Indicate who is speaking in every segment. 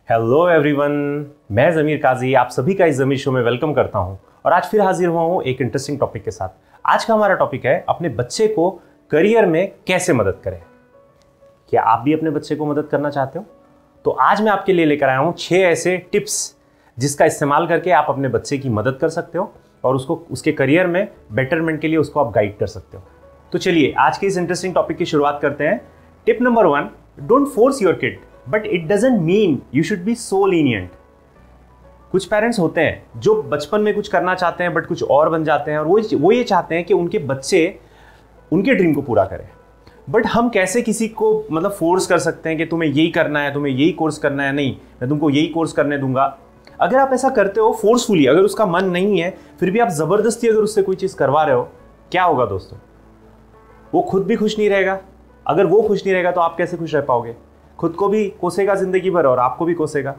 Speaker 1: Hello everyone, मैं ज़मीर काजी आप सभी का इस ज़मीर शो में वेलकम करता हूं और आज फिर हाजिर हुआ हूं एक इंटरेस्टिंग टॉपिक के साथ। आज का हमारा टॉपिक है अपने बच्चे को करियर में कैसे मदद करें। क्या आप भी अपने बच्चे को मदद करना चाहते हो? तो आज मैं आपके लिए लेकर आया हूं 6 ऐसे टिप्स जिसका इस्तेमाल करके आप अपने बच्चे की मदद कर सकते हो और उसको उसके करियर में बेटरमेंट के लिए उसको आप गाइड कर सकते हो। तो चलिए आज के इस इंटरेस्टिंग टॉपिक की शुरुआत करते हैं। Tip number 1, don't force your kid but it doesn't mean you should be so lenient. कुछ पेरेंट्स होते हैं जो बचपन में कुछ करना चाहते हैं बट कुछ और बन जाते हैं और वो ये चाहते हैं कि उनके बच्चे उनके ड्रीम को पूरा करें। बट हम कैसे किसी को मतलब फोर्स कर सकते हैं कि तुम्हें यही करना है, तुम्हें यही कोर्स करना है? नहीं, मैं तुमको यही कोर्स करने दूंगा। अगर आप ऐसा करते हो फोर्सफुली, अगर उसका मन नहीं है फिर भी आप जबरदस्ती अगर उससे कोई चीज़ करवा रहे हो, क्या होगा दोस्तों? वो खुद भी खुश नहीं रहेगा। अगर वो खुश नहीं रहेगा तो आप कैसे खुश रह पाओगे? खुद को भी कोसेगा जिंदगी भर और आपको भी कोसेगा।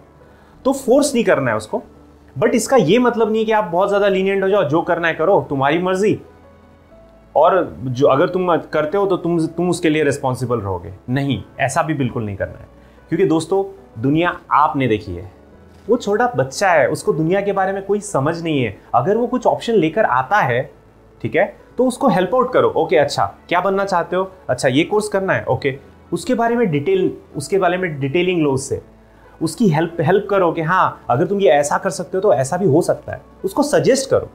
Speaker 1: तो फोर्स नहीं करना है उसको। बट इसका ये मतलब नहीं कि आप बहुत ज़्यादा लीनियंट हो जाओ, जो करना है करो, तुम्हारी मर्जी, और जो अगर तुम करते हो तो तुम उसके लिए रिस्पॉन्सिबल रहोगे। नहीं, ऐसा भी बिल्कुल नहीं करना है। क्योंकि दोस्तों दुनिया आपने देखी है, वो छोटा बच्चा है, उसको दुनिया के बारे में कोई समझ नहीं है। अगर वो कुछ ऑप्शन लेकर आता है, ठीक है, तो उसको हेल्प आउट करो। ओके, अच्छा क्या बनना चाहते हो? अच्छा ये कोर्स करना है, ओके, उसके बारे में डिटेलिंग लो, उससे उसकी हेल्प करो कि हाँ अगर तुम ये ऐसा कर सकते हो तो ऐसा भी हो सकता है। उसको सजेस्ट करो,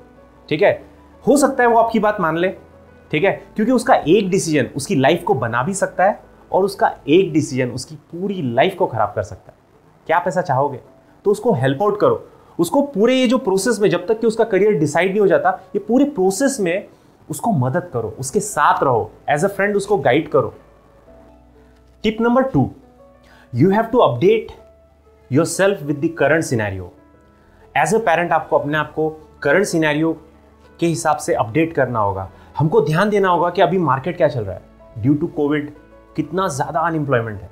Speaker 1: ठीक है। हो सकता है वो आपकी बात मान ले, ठीक है, क्योंकि उसका एक डिसीजन उसकी लाइफ को बना भी सकता है और उसका एक डिसीजन उसकी पूरी लाइफ को खराब कर सकता है। क्या आप ऐसा चाहोगे? तो उसको हेल्प आउट करो। उसको पूरे ये जो प्रोसेस में, जब तक कि उसका करियर डिसाइड नहीं हो जाता, ये पूरे प्रोसेस में उसको मदद करो, उसके साथ रहो, एज अ फ्रेंड उसको गाइड करो। Tip number 2, you have to update yourself with the current scenario. As a parent आपको अपने आप को करंट सिनेरियो के हिसाब से अपडेट करना होगा। हमको ध्यान देना होगा कि अभी मार्केट क्या चल रहा है। ड्यू टू कोविड कितना ज़्यादा अनएम्प्लॉयमेंट है।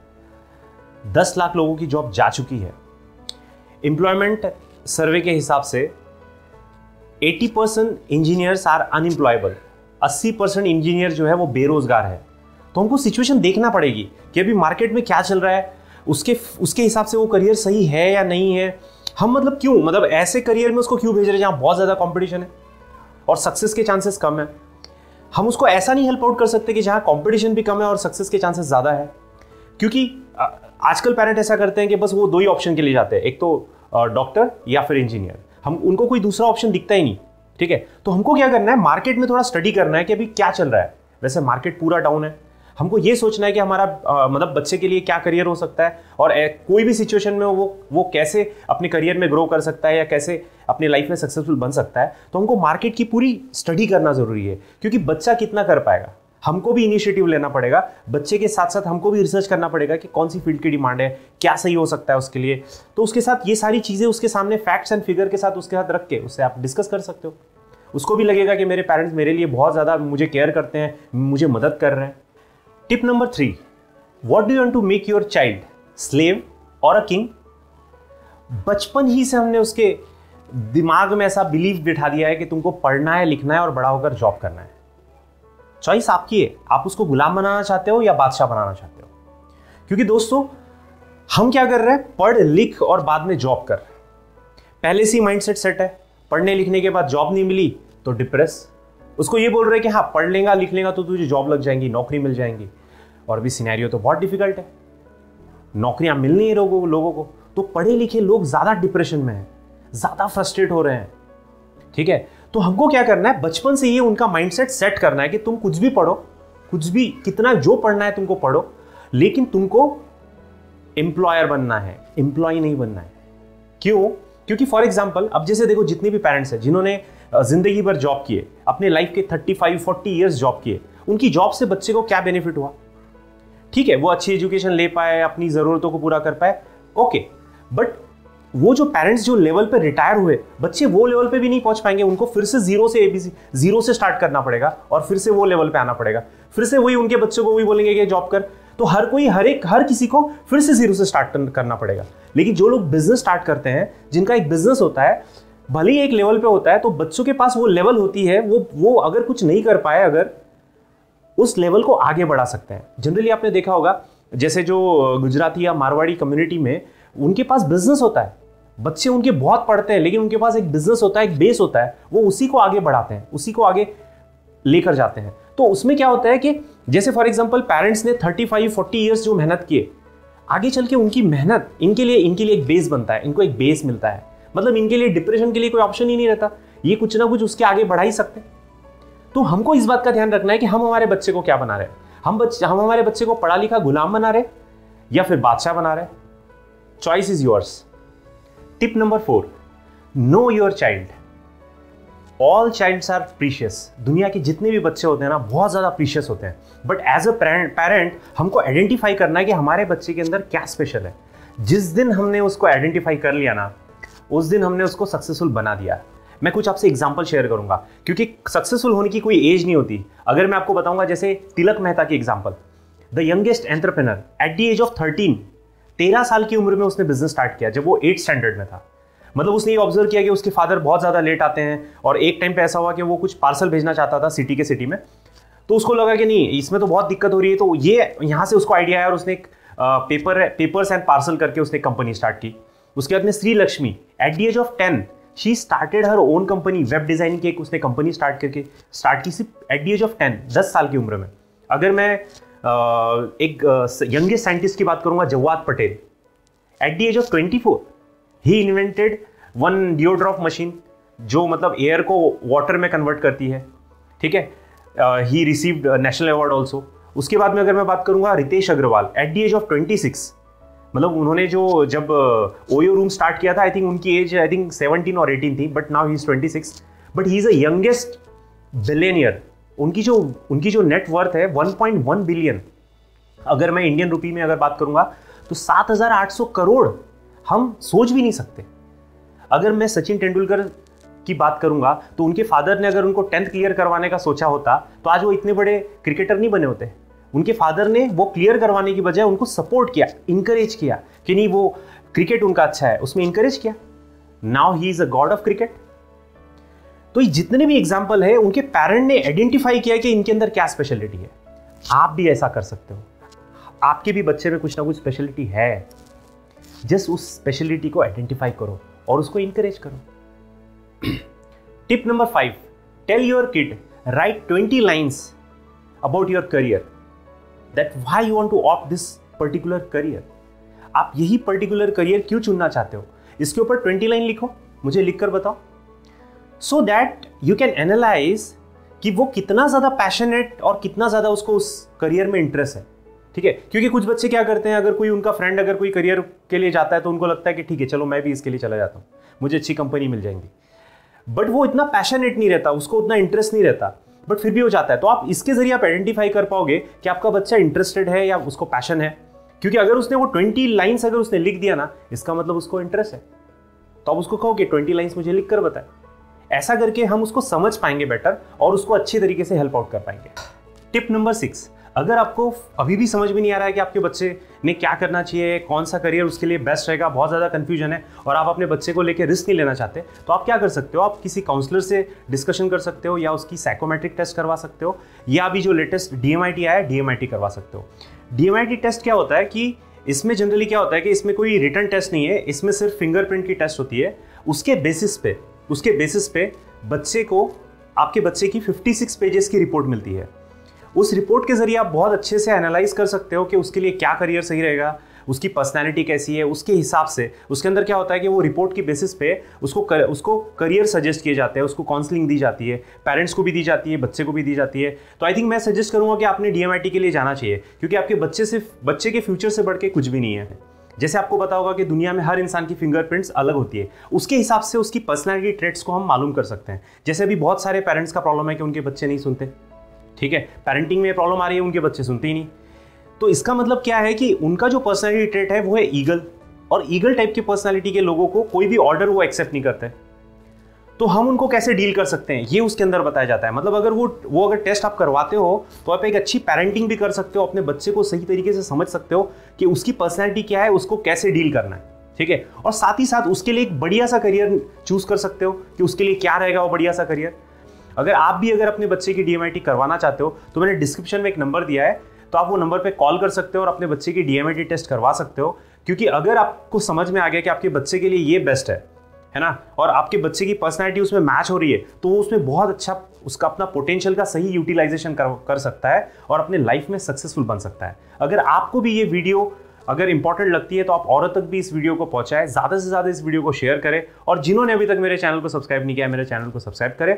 Speaker 1: 10 लाख लोगों की जॉब जा चुकी है। एम्प्लॉयमेंट सर्वे के हिसाब से 80% इंजीनियर्स आर अनएम्प्लॉयबल। 80% इंजीनियर जो है वो बेरोजगार है। तो हमको सिचुएशन देखना पड़ेगी कि अभी मार्केट में क्या चल रहा है, उसके हिसाब से वो करियर सही है या नहीं है। हम मतलब ऐसे करियर में उसको क्यों भेज रहे हैं जहाँ बहुत ज़्यादा कंपटीशन है और सक्सेस के चांसेस कम है। हम उसको ऐसा नहीं हेल्प आउट कर सकते कि जहाँ कंपटीशन भी कम है और सक्सेस के चांसेस ज़्यादा है। क्योंकि आजकल पेरेंट ऐसा करते हैं कि बस वो 2 ही ऑप्शन के लिए जाते हैं, एक तो डॉक्टर या फिर इंजीनियर। उनको कोई दूसरा ऑप्शन दिखता ही नहीं, ठीक है। तो हमको क्या करना है, मार्केट में थोड़ा स्टडी करना है कि अभी क्या चल रहा है। वैसे मार्केट पूरा डाउन है, हमको ये सोचना है कि हमारा मतलब बच्चे के लिए क्या करियर हो सकता है और कोई भी सिचुएशन में वो कैसे अपने करियर में ग्रो कर सकता है या कैसे अपनी लाइफ में सक्सेसफुल बन सकता है। तो हमको मार्केट की पूरी स्टडी करना जरूरी है, क्योंकि बच्चा कितना कर पाएगा। हमको भी इनिशिएटिव लेना पड़ेगा। बच्चे के साथ साथ हमको भी रिसर्च करना पड़ेगा कि कौन सी फील्ड की डिमांड है, क्या सही हो सकता है उसके लिए। तो उसके साथ ये सारी चीज़ें उसके सामने फैक्ट्स एंड फिगर के साथ उसके साथ रख के उससे आप डिस्कस कर सकते हो। उसको भी लगेगा कि मेरे पेरेंट्स मेरे लिए बहुत ज़्यादा मुझे केयर करते हैं, मुझे मदद कर रहे हैं। Tip number 3, what do you want to make your child, slave or a king? बचपन ही से हमने उसके दिमाग में ऐसा बिलीव बिठा दिया है कि तुमको पढ़ना है, लिखना है और बड़ा होकर जॉब करना है। चॉइस आपकी है, आप उसको गुलाम बनाना चाहते हो या बादशाह बनाना चाहते हो। क्योंकि दोस्तों हम क्या कर रहे हैं, पढ़ लिख और बाद में जॉब कर। पहले से ही माइंडसेट सेट है, पढ़ने लिखने के बाद जॉब नहीं मिली तो डिप्रेस। उसको ये बोल रहे हैं कि हाँ पढ़ लेगा लिख लेगा तो तुझे जॉब लग जाएंगी, नौकरी मिल जाएंगी। और भी सिनेरियो तो बहुत डिफिकल्ट है, नौकरियां मिल नहीं लोगों को। तो पढ़े लिखे लोग ज्यादा डिप्रेशन में हैं, ज्यादा फ्रस्ट्रेट हो रहे हैं, ठीक है। तो हमको क्या करना है, बचपन से ये उनका माइंडसेट सेट करना है कि तुम कुछ भी पढ़ो, कुछ भी कितना जो पढ़ना है तुमको पढ़ो, लेकिन तुमको एम्प्लॉयर बनना है, एम्प्लॉय नहीं बनना है। क्यों? क्योंकि फॉर एग्जाम्पल अब जैसे देखो, जितने भी पेरेंट्स हैं जिन्होंने जिंदगी भर जॉब किए, अपने लाइफ के 35-40 ईयर्स जॉब किए, उनकी जॉब से बच्चे को क्या बेनिफिट हुआ? ठीक है, वो अच्छी एजुकेशन ले पाए, अपनी जरूरतों को पूरा कर पाए, ओके। बट वो जो पेरेंट्स जो लेवल पे रिटायर हुए, बच्चे वो लेवल पे भी नहीं पहुंच पाएंगे। उनको फिर से जीरो से स्टार्ट करना पड़ेगा और फिर से वो लेवल पे आना पड़ेगा। फिर से वही उनके बच्चों को वही बोलेंगे कि जॉब कर। तो हर किसी को फिर से जीरो से स्टार्ट करना पड़ेगा। लेकिन जो लोग बिजनेस स्टार्ट करते हैं, जिनका एक बिजनेस होता है, भले ही एक लेवल पे होता है, तो बच्चों के पास वो लेवल होती है, वो अगर कुछ नहीं कर पाए, अगर उस लेवल को आगे बढ़ा सकते हैं। जनरली आपने देखा होगा, जैसे जो गुजराती या मारवाड़ी कम्युनिटी में उनके पास बिजनेस होता है, बच्चे उनके बहुत पढ़ते हैं लेकिन उनके पास एक बिजनेस होता है, एक बेस होता है, वो उसी को आगे बढ़ाते हैं, उसी को आगे लेकर जाते हैं। तो उसमें क्या होता है कि जैसे फॉर एग्जांपल पेरेंट्स ने 35-40 इयर्स जो मेहनत किए, आगे चल के उनकी मेहनत इनके लिए एक बेस बनता है, इनको एक बेस मिलता है, मतलब इनके लिए डिप्रेशन के लिए कोई ऑप्शन ही नहीं रहता, ये कुछ ना कुछ उसके आगे बढ़ा ही सकते हैं। तो हमको इस बात का ध्यान रखना है कि हम हमारे बच्चे को क्या बना रहे हैं, हम हमारे बच्चे को पढ़ा लिखा गुलाम बना रहे या फिर बादशाह बना रहे। Choice is yours. Tip number 4, know your child. All childs are precious. दुनिया के जितने भी बच्चे होते हैं ना, बहुत ज़्यादा प्रीशियस होते हैं, बट एज अ पेरेंट हमको आइडेंटिफाई करना है कि हमारे बच्चे के अंदर क्या स्पेशल है। जिस दिन हमने उसको आइडेंटिफाई कर लिया ना, उस दिन हमने उसको सक्सेसफुल बना दिया। मैं कुछ आपसे एग्जांपल शेयर करूंगा, क्योंकि सक्सेसफुल होने की कोई एज नहीं होती। अगर मैं आपको बताऊंगा जैसे तिलक मेहता की example, the youngest entrepreneur at the age of 13 साल की उम्र में उसने बिजनेस स्टार्ट किया, जब वो 8th स्टैंडर्ड में था। मतलब उसने ये ऑब्जर्व किया कि उसके फादर बहुत ज़्यादा लेट आते हैं, और एक टाइम पे ऐसा हुआ कि वो कुछ पार्सल भेजना चाहता था सिटी में, तो उसको लगा कि नहीं, इसमें तो बहुत दिक्कत हो रही है। तो ये यहाँ से उसको आइडिया आया और उसने एक पेपर्स एंड पार्सल करके उसने कंपनी स्टार्ट की। उसके बाद में Shri Lakshmi at the age of 10 she started her own company, web designing की एक उसने कंपनी स्टार्ट की सिर्फ एट द एज ऑफ 10 साल की उम्र में। अगर मैं एक यंगेस्ट साइंटिस्ट की बात करूंगा, Javad Patel, at the age of 24 he invented one dewdrop machine, जो मतलब एयर को वाटर में कन्वर्ट करती है, ठीक है। He received national award also. उसके बाद में अगर मैं बात करूंगा Ritesh Agarwal, at the age of 26, मतलब उन्होंने जब ओयो रूम स्टार्ट किया था, आई थिंक उनकी एज 17 और 18 थी, but now he is 26, but he is a youngest billionaire. उनकी जो नेट वर्थ है 1.1 बिलियन। अगर मैं इंडियन रुपी में अगर बात करूंगा तो 7,800 करोड़, हम सोच भी नहीं सकते। अगर मैं सचिन तेंदुलकर की बात करूंगा तो उनके फादर ने अगर उनको 10th क्लियर करवाने का सोचा होता तो आज वो इतने बड़े क्रिकेटर नहीं बने होते। उनके फादर ने वो क्लियर करवाने की बजाय उनको सपोर्ट किया, इंकरेज किया कि नहीं, वो क्रिकेट उनका अच्छा है, उसमें इंकरेज किया। Now he is a God of cricket. तो ये जितने भी एग्जाम्पल है, उनके पेरेंट ने आइडेंटिफाई किया कि इनके अंदर क्या स्पेशलिटी है। आप भी ऐसा कर सकते हो, आपके भी बच्चे में कुछ ना कुछ स्पेशलिटी है। जस्ट उस स्पेशलिटी को आइडेंटिफाई करो और उसको इंकरेज करो। Tip number 5, tell your kid write 20 lines about your career, that why you want to opt this particular career. आप यही पर्टिकुलर करियर क्यों चुनना चाहते हो, इसके ऊपर 20 लाइन लिखो, मुझे लिखकर बताओ, so that you can analyse कि वो कितना ज़्यादा पैशनेट और कितना ज़्यादा उसको उस करियर में इंटरेस्ट है, ठीक है। क्योंकि कुछ बच्चे क्या करते हैं, अगर कोई उनका फ्रेंड अगर कोई करियर के लिए जाता है तो उनको लगता है कि ठीक है चलो मैं भी इसके लिए चला जाता हूँ, मुझे अच्छी कंपनी मिल जाएंगी, बट वो इतना पैशनेट नहीं रहता, उसको उतना इंटरेस्ट नहीं रहता, बट फिर भी हो जाता है। तो आप इसके जरिए आप आइडेंटिफाई कर पाओगे कि आपका बच्चा इंटरेस्टेड है या उसको पैशन है। क्योंकि अगर उसने वो 20 लाइन्स अगर उसने लिख दिया ना, इसका मतलब उसको इंटरेस्ट है, तो आप उसको कहो कि 20 लाइन्स मुझे लिख कर बताए। ऐसा करके हम उसको समझ पाएंगे बेटर और उसको अच्छे तरीके से हेल्प आउट कर पाएंगे। टिप नंबर 6, अगर आपको अभी भी समझ में नहीं आ रहा है कि आपके बच्चे ने क्या करना चाहिए, कौन सा करियर उसके लिए बेस्ट रहेगा, बहुत ज़्यादा कंफ्यूजन है और आप अपने बच्चे को लेकर रिस्क नहीं लेना चाहते, तो आप क्या कर सकते हो, आप किसी काउंसलर से डिस्कशन कर सकते हो या उसकी साइकोमेट्रिक टेस्ट करवा सकते हो, या अभी जो लेटेस्ट DMIT आया है DMIT करवा सकते हो। DMIT टेस्ट क्या होता है कि इसमें जनरली क्या होता है कि इसमें कोई रिटन टेस्ट नहीं है, इसमें सिर्फ फिंगरप्रिंट की टेस्ट होती है। उसके बेसिस पे बच्चे को, आपके बच्चे की 56 पेजेस की रिपोर्ट मिलती है। उस रिपोर्ट के जरिए आप बहुत अच्छे से एनालाइज कर सकते हो कि उसके लिए क्या करियर सही रहेगा, उसकी पर्सनैलिटी कैसी है, उसके हिसाब से उसके अंदर क्या होता है कि वो रिपोर्ट की बेसिस पे उसको करियर सजेस्ट किए जाते हैं, उसको काउंसलिंग दी जाती है, पेरेंट्स को भी दी जाती है, बच्चे को भी दी जाती है। तो आई थिंक मैं सजेस्ट करूँगा कि आपने DMIT के लिए जाना चाहिए, क्योंकि आपके बच्चे के फ्यूचर से बढ़ के कुछ भी नहीं है। जैसे आपको पता होगा कि दुनिया में हर इंसान की फिंगरप्रिंट्स अलग होती है, उसके हिसाब से उसकी पर्सनैलिटी ट्रेट्स को हम मालूम कर सकते हैं। जैसे अभी बहुत सारे पेरेंट्स का प्रॉब्लम है कि उनके बच्चे नहीं सुनते, ठीक है, पेरेंटिंग में प्रॉब्लम आ रही है, उनके बच्चे सुनते ही नहीं। तो इसका मतलब क्या है कि उनका जो पर्सनैलिटी ट्रेट है वो है ईगल, और ईगल टाइप की पर्सनैलिटी के लोगों को कोई भी ऑर्डर वो एक्सेप्ट नहीं करते। तो हम उनको कैसे डील कर सकते हैं ये उसके अंदर बताया जाता है। मतलब अगर वो अगर टेस्ट आप करवाते हो तो आप एक अच्छी पेरेंटिंग भी कर सकते हो, अपने बच्चे को सही तरीके से समझ सकते हो कि उसकी पर्सनैलिटी क्या है, उसको कैसे डील करना है, ठीक है। और साथ ही साथ उसके लिए एक बढ़िया सा करियर चूज कर सकते हो कि उसके लिए क्या रहेगा वो बढ़िया सा करियर। अगर आप भी अगर अपने बच्चे की DMIT करवाना चाहते हो तो मैंने डिस्क्रिप्शन में एक नंबर दिया है, तो आप वो नंबर पे कॉल कर सकते हो और अपने बच्चे की DMIT टेस्ट करवा सकते हो, क्योंकि अगर आपको समझ में आ गया कि आपके बच्चे के लिए ये बेस्ट है ना, और आपके बच्चे की पर्सनैलिटी उसमें मैच हो रही है, तो वो उसमें बहुत अच्छा उसका अपना पोटेंशियल का सही यूटिलाइजेशन कर सकता है और अपने लाइफ में सक्सेसफुल बन सकता है। अगर आपको भी ये वीडियो अगर इंपॉर्टेंट लगती है तो आप औरों तक भी इस वीडियो को पहुंचाएं, ज़्यादा से ज़्यादा इस वीडियो को शेयर करें, और जिन्होंने अभी तक मेरे चैनल को सब्सक्राइब नहीं किया मेरे चैनल को सब्सक्राइब करें।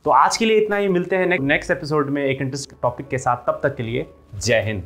Speaker 1: तो आज के लिए इतना ही, मिलते हैं नेक्स्ट एपिसोड में एक इंटरेस्टिंग टॉपिक के साथ। तब तक के लिए जय हिंद।